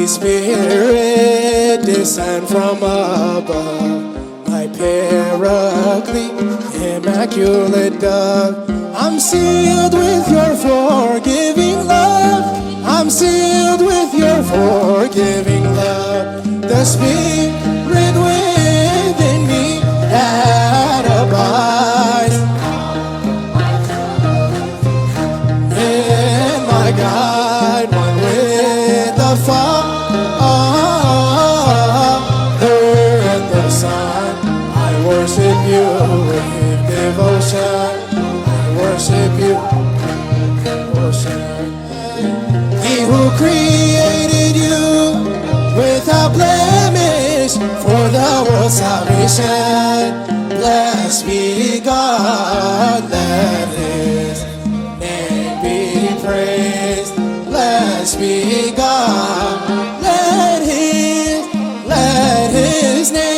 Holy Spirit, descend from above, my paraclete, immaculate dove. I'm sealed with your forgiving love. I'm sealed with your forgiving love. The Spirit within me that abides in my God, one with the Father and the Son. I worship you with devotion. Worship you, worship. He who created you without blemish for the world's salvation. Blessed be God, let His name be praised. Blessed be God, let His name